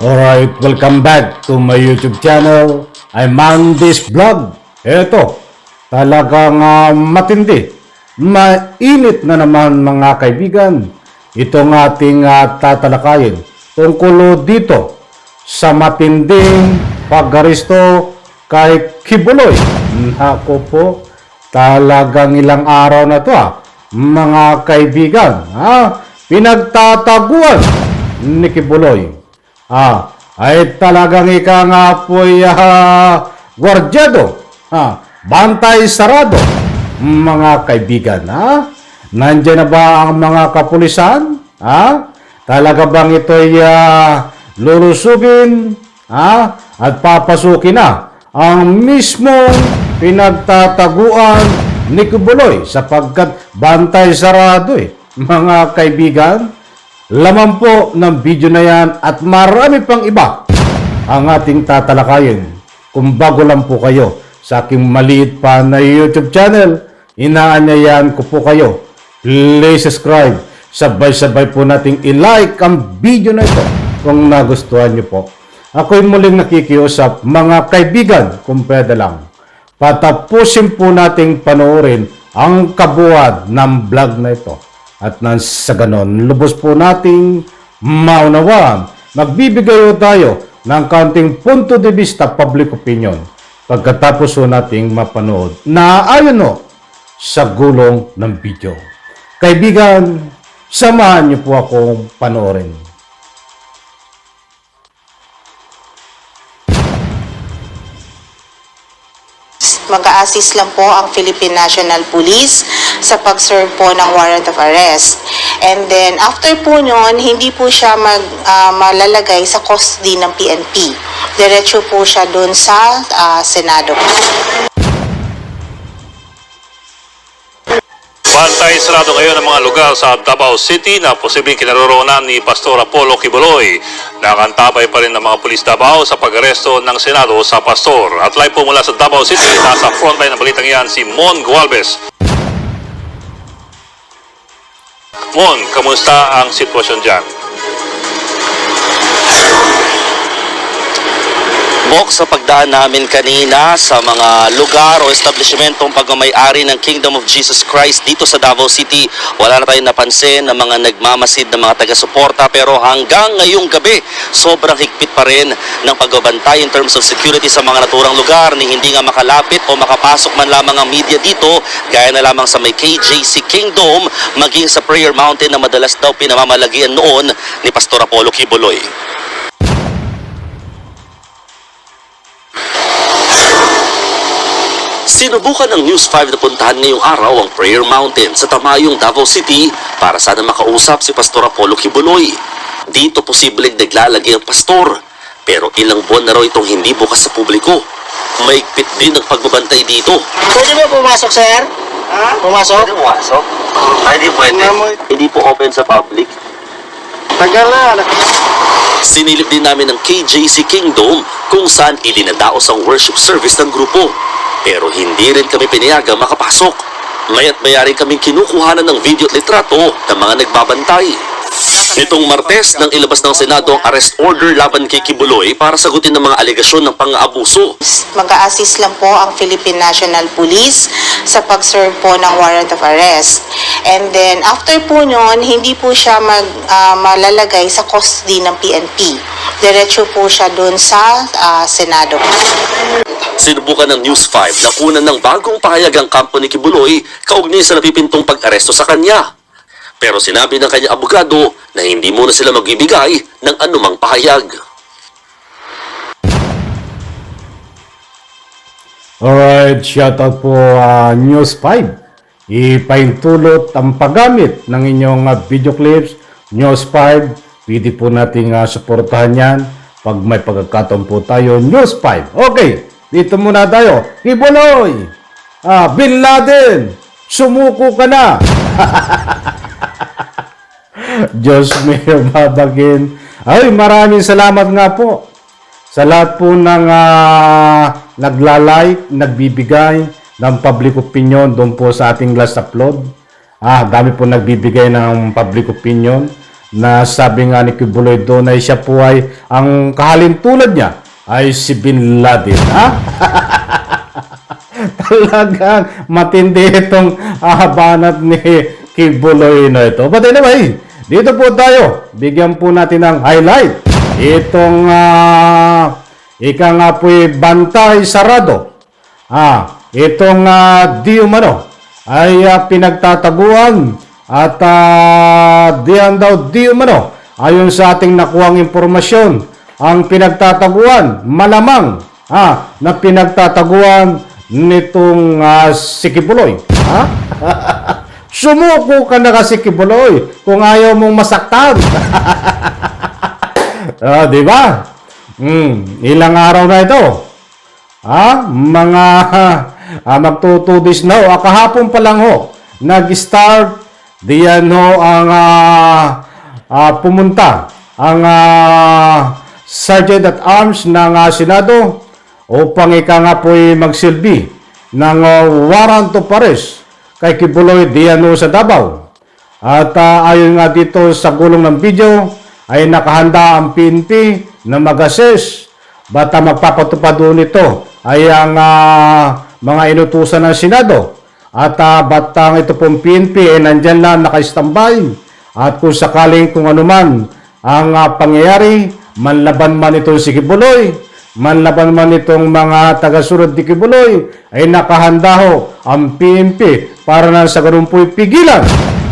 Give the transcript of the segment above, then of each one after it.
Alright, welcome back to my YouTube channel. I'm Mandy's Vlog. Eto, talagang matindi. Mainit na naman mga kaibigan. Itong ating tatalakayin tungkol dito sa matinding pag-aresto kay Kibuloy. Nako po, talagang ilang araw na to mga kaibigan. Pinagtataguan ni Kibuloy. Ay talagang ika nga po'y gwardyado, bantay sarado, mga kaibigan. Nandiyan na ba ang mga kapulisan? Talaga bang ito'y lulusugin at papasukin na ang mismong pinagtataguan ni Kibuloy sapagkat bantay sarado mga kaibigan? Laman po ng video na yan at marami pang iba ang ating tatalakayin. Kung bago lang po kayo sa aking maliit pa na YouTube channel, inaanyayahan ko po kayo. Please subscribe. Sabay-sabay po nating i-like ang video na ito kung nagustuhan nyo po. Ako'y muling nakikiusap mga kaibigan kung pwede lang. Patapusin po nating panoorin ang kabuuan ng vlog na ito. At sa ganon, lubos po nating maunawaan. Magbibigay tayo ng kaunting punto de vista public opinion pagkatapos po nating mapanood na ayon sa gulong ng video. Kaibigan, samahan niyo po akong panoorin. Mag-a-assist lang po ang Philippine National Police sa pag-serve po ng warrant of arrest. And then, after po nun, hindi po siya malalagay sa custody ng PNP. Diretso po siya dun sa Senado. Bantay sarado ngayon ang mga lugar sa Davao City na posibleng kinaroroonan ni Pastor Apollo Kibuloy. Nakantabay pa rin ng mga pulis Davao sa pag-aresto ng Senado sa Pastor. At live po mula sa Davao City, nasa frontline ng balitang yan si Mon Gualvez. Mon, kamusta ang sitwasyon dyan? Sa pagdaan namin kanina sa mga lugar o establishmentong pagmamay-ari ng Kingdom of Jesus Christ dito sa Davao City, wala na tayong napansin ng mga nagmamasid ng mga taga-suporta, pero hanggang ngayong gabi, sobrang higpit pa rin ng pagbabantay in terms of security sa mga naturang lugar ni hindi nga makalapit o makapasok man lamang ang media dito, gaya na lamang sa may KJC Kingdom, maging sa Prayer Mountain na madalas daw pinamamalagian noon ni Pastor Apollo Kibuloy. Sinubukan ng News 5 na puntahan ngayong araw ang Prayer Mountain sa Tamayong, Davao City para sana makausap si Pastor Apollo Kibuloy. Dito posibleng naglalagay ang pastor, pero ilang buwan na raw itong hindi bukas sa publiko. Maigpit din ang pagbabantay dito. Pwede ba pumasok, sir? Pumasok? Pwede pumasok? Hindi pwede. Hindi po open sa public. Tagal na. Sinilip din namin ng KJC Kingdom kung saan idinadaos ang worship service ng grupo. Pero hindi rin kami pinayagang makapasok. Maya't maya rin kaming kinukuhanan ng video at litrato ng mga nagbabantay. Nitong Martes, nang ilabas ng Senado ang arrest order laban kay Kibuloy para sagutin ng mga alegasyon ng pang-aabuso. Mag-a-assist lang po ang Philippine National Police sa pag-serve po ng warrant of arrest. And then, after po nun, hindi po siya malalagay sa custody ng PNP. Diretso po siya dun sa Senado. Sinubukan ng News 5 na kunan ng bagong pahayag ang kampo ni Kibuloy kaugnay sa napipintong pag-aresto sa kanya. Pero sinabi ng kanyang abogado na hindi muna sila magbibigay ng anumang pahayag. Alright, shoutout po News 5. Ipaintulot ang paggamit ng inyong video clips. News 5, pwede po nating suportahan yan pag may pagkakataon po tayo. News 5. Okay, dito muna tayo. Kibuloy! Bin Laden! Sumuko ka na! Diyos mio, babagin. Ay, maraming salamat nga po sa lahat po ng nagla-like, nagbibigay ng public opinion doon po sa ating last upload. Dami po nagbibigay ng public opinion. na sabi nga ni Kibuloy doon ay siya po ay ang kahalintulad niya ay si Bin Laden. Ha? Talagang matindi itong banat ni Kibuloy na ito. But anyway, dito po tayo. Bigyan po natin ng highlight. Itong ika nga po'y bantay sarado. Itong di umano ay pinagtataguan at diyan daw di umano ayon sa ating nakuhang impormasyon ang pinagtataguan malamang na pinagtataguan nitong si Kibuloy. Sumuko ka na kasi Kibuloy kung ayaw mong masaktan. Di ba? Ilang araw na ito. Mga magtutudis na ho. Kahapon pa lang ho. Nag-start diyan ho ang pumunta ang Sergeant at Arms ng Senado upang ika nga po'y magsilbi ng warrant of arrest kay Kibuloy diyan ho sa Davao. At ayon nga dito sa gulong ng video ay nakahanda ang PNP na mag-assess bata magpapatupad doon ito ay ang mga inutusan ng Senado. At batang ito pong PNP ay nandyan lang naka-standby. At kung sakaling kung anuman ang pangyayari, manlaban man itong si Kibuloy, manlaban man itong mga tagasunod ni Kibuloy, ay nakahanda ho ang PNP para na sa ganun po'y pigilan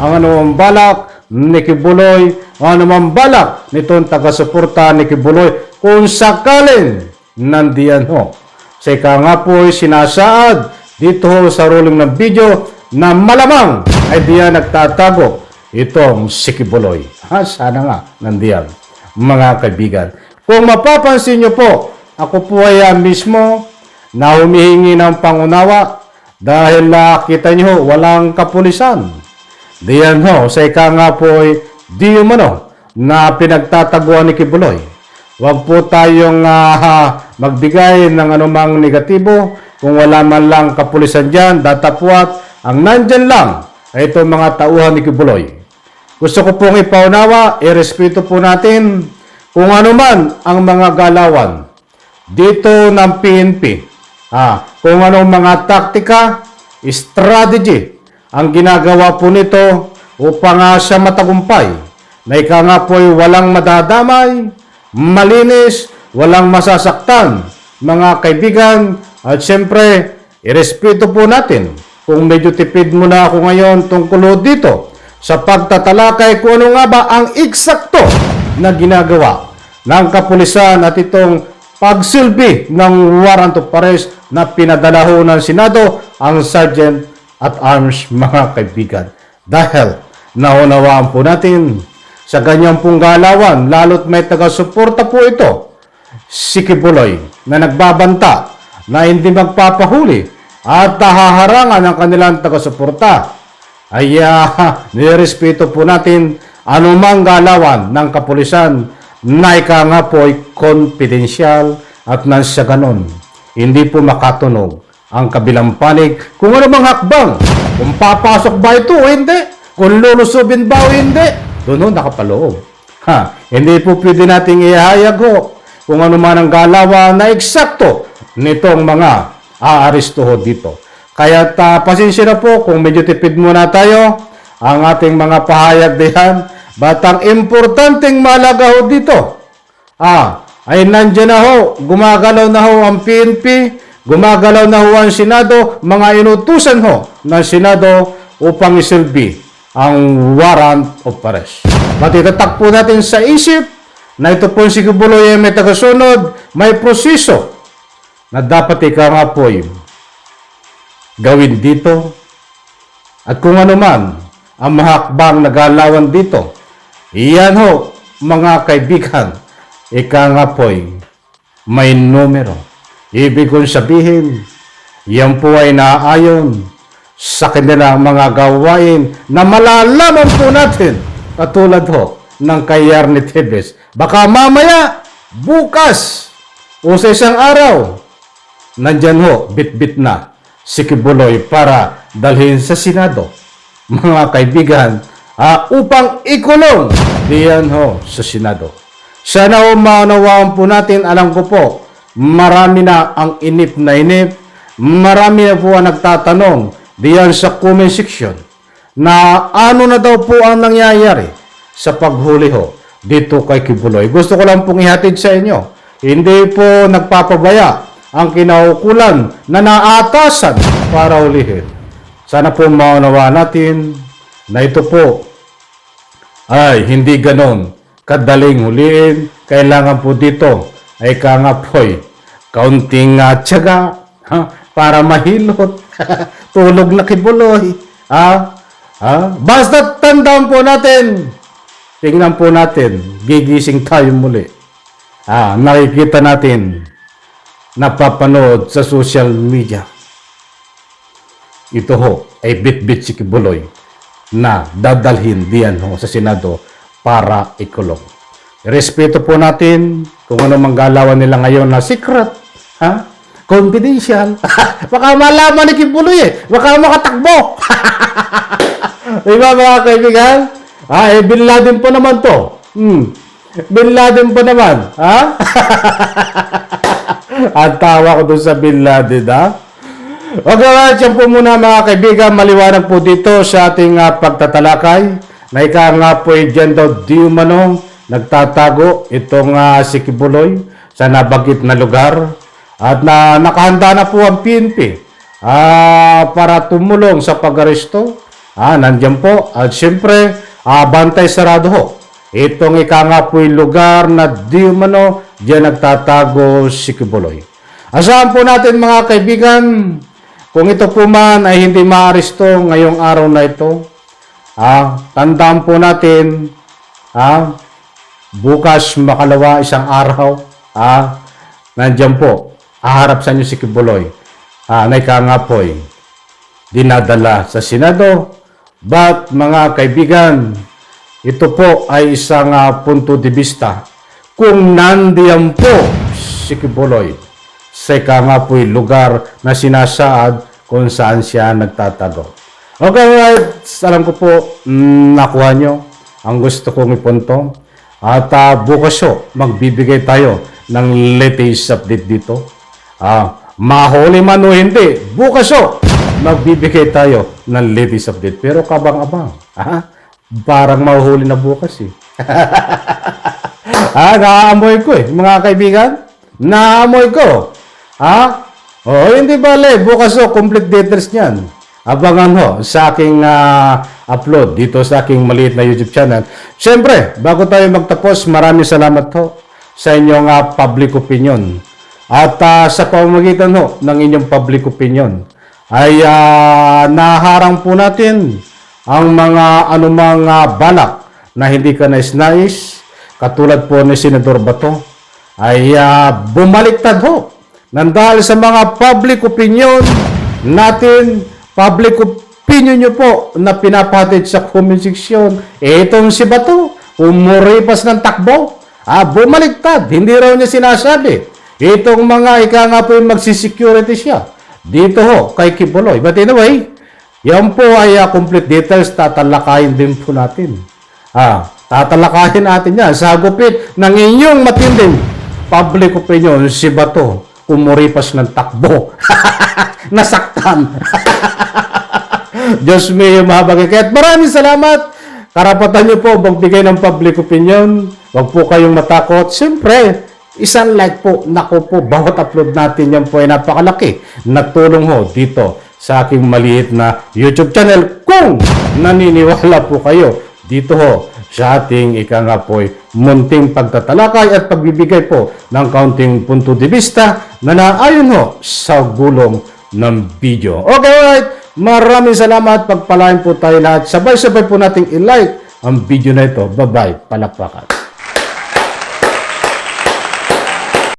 ang anumang balak ni Kibuloy, ang anumang balak nitong taga-suporta ni Kibuloy kung sakaling nandiyan ho. Sa ika nga po'y sinasaad dito ho sa ruling ng video na malamang ay diyan nagtatago itong si Kibuloy. Sana nga nandiyan, mga kaibigan. Kung mapapansin nyo po, ako po ay mismo na humihingi ng pangunawa dahil kita nyo walang kapulisan. Diyan ho, sa ika nga po ay di umano na pinagtataguan ni Kibuloy. Huwag po tayong magbigay ng anumang negatibo kung wala man lang kapulisan dyan, datapwat, ang nandyan lang ay itong mga tauhan ni Kibuloy. Gusto ko pong ipaunawa, irespeto po natin kung ano man ang mga galawan dito ng PNP. Kung anong mga taktika, strategy ang ginagawa po nito upang siya matagumpay. Na ika nga po ay walang madadamay, malinis, walang masasaktan, mga kaibigan. At siyempre, irespeto po natin kung medyo tipid muna ako ngayon tungkol dito sa pagtatalakay kung ano nga ba ang eksakto na ginagawa ng kapulisan at itong pagsilbi ng warrant of arrest na pinadala ho ng Senado ang Sergeant at Arms, mga kaibigan. Dahil naunawaan po natin sa ganyang pong galawan, lalo't may taga-suporta po ito, si Kibuloy, na nagbabanta na hindi magpapahuli at haharangan ang kanilang taga-suporta. Ay nirespeto po natin anumang galawan ng kapulisan na ika nga po ay confidential at nang sa ganon, hindi po makatunog ang kabilang panig kung ano mang hakbang, kung papasok ba ito o hindi, kung lulusubin ba o hindi. Doon nakapaloob. Hindi po pwede nating ihayag ho kung ano man ang galawan na eksakto nitong mga aaresto ho dito. Kaya pasensya na po kung medyo tipid muna tayo ang ating mga pahayag diyan. Batang importanteng malaga ho dito. Ay nandiyan na ho, gumagalaw na ho ang PNP, gumagalaw na ho ang Senado, mga inutusan ho ng Senado upang isilbi ang warrant of arrest. Matitatak po natin sa isip na ito po si Kibuloy ay may tagasunod, may proseso na dapat ika nga po gawin dito. At kung ano man ang mahakbang na galawan dito, iyan ho, mga kaibigan, ika nga po may numero. Ibig kong sabihin, yan po ay naayon sa kanilang mga gawain na malalaman po natin katulad ho ng kay Yarny Tevez. Baka mamaya, bukas, o sa isang araw, nandyan ho, bit-bit na si Kibuloy para dalhin sa Senado, mga kaibigan, upang ikulong diyan ho sa Senado. Sana ho maunawaan po natin, alam ko po, marami na ang inip na inip, marami na po ang nagtatanong diyan sa comment section na ano na daw po ang nangyayari sa paghuli ho dito kay Kibuloy. Gusto ko lang pong ihatid sa inyo, hindi po nagpapabaya ang kinaukulan na naatasan para hulihin. Sana po maunawaan natin na ito po ay hindi ganon kadaling huliin. Kailangan po dito ay kangapoy kaunting tiyaga para mahilot. Tulog na Kibuloy. Basta tandaan po natin, tingnan po natin, gigising tayo muli. Nakikita natin, napapanood sa social media. Ito ho ay bit-bit si Kibuloy na dadalhin diyan ho sa Senado para ikulong. Respeto po natin kung ano manggalawan nila ngayon na secret, confidential. Baka malaman ni Kibuloy baka makatakbo. Diba mga kaibigan? Bin Laden po naman to. Bin Laden po naman. Ang tawa ko doon sa Bin Laden, Okay, yan po muna mga kaibigan, maliwanag po dito sa ating pagtatalakay na ika nga po dyan daw di umano nagtatago itong si Kibuloy sa nabanggit na lugar at na nakahanda na po ang PNP para tumulong sa pag-aresto. Nandyan po at syempre bantay sarado ho itong ika nga po lugar na di umano dyan nagtatago si Kibuloy. Asahan po natin mga kaibigan, kung ito po man ay hindi maaresto ngayong araw na ito, tandaan po natin, bukas makalawa isang araw, nandiyan po, haharap sa inyo si Kibuloy, na ikangapoy, dinadala sa Senado. But mga kaibigan, ito po ay isang punto de vista kung nandiyan po si Kibuloy sa ikangapoy lugar na sinasaad kung saan siya nagtatago. Okay, right. Alam ko po, nakuha nyo ang gusto kong ipunto. At bukas ho, magbibigay tayo ng latest update dito. Mahuli man o hindi, bukas ho, magbibigay tayo ng latest update. Pero kabang-abang, parang mahuhuli na bukas eh. Naamoy ko mga kaibigan. Naamoy ko. Hindi bale. Bukas ho, complete details niyan. Abangan ho sa aking upload dito sa aking maliit na YouTube channel. Siyempre, bago tayo magtapos, maraming salamat ho sa inyong public opinion. At sa pamamagitan ho ng inyong public opinion ay naharang po natin ang mga anumang balak na hindi ka nais-nais, katulad po ni Senador Bato, ay bumaliktad ho dahil sa mga public opinion natin, public opinion nyo po na pinapatid sa comment section. Itong si Bato, umuripas ng takbo, bumaliktad, hindi raw niya sinasabi. Itong mga ika nga po yung magsisecurity siya dito ho kay Kibuloy. But anyway, yan po ay complete details, tatalakayin din po natin. Tatalakayin natin yan sa gupit ng inyong matinding public opinion. Si Bato, umuripas ng takbo. Nasaktan. Diyos me, mahabagay. Kaya maraming salamat. Karapatan niyo po magbigay ng public opinion. Huwag po kayong matakot. Siyempre, isang like po. Naku po, bawat upload natin yan po ay napakalaki. Natulong ho dito sa aking maliit na YouTube channel. Kung naniniwala po kayo dito ho sa ating ikangapoy munting pagtatalakay at pagbibigay po ng kaunting punto de vista na naayon ho sa gulong ng video. Okay, right. Maraming salamat. Pagpalain po tayo lahat. Sabay-sabay po nating i-like ang video na ito. Bye-bye. Palakpakan.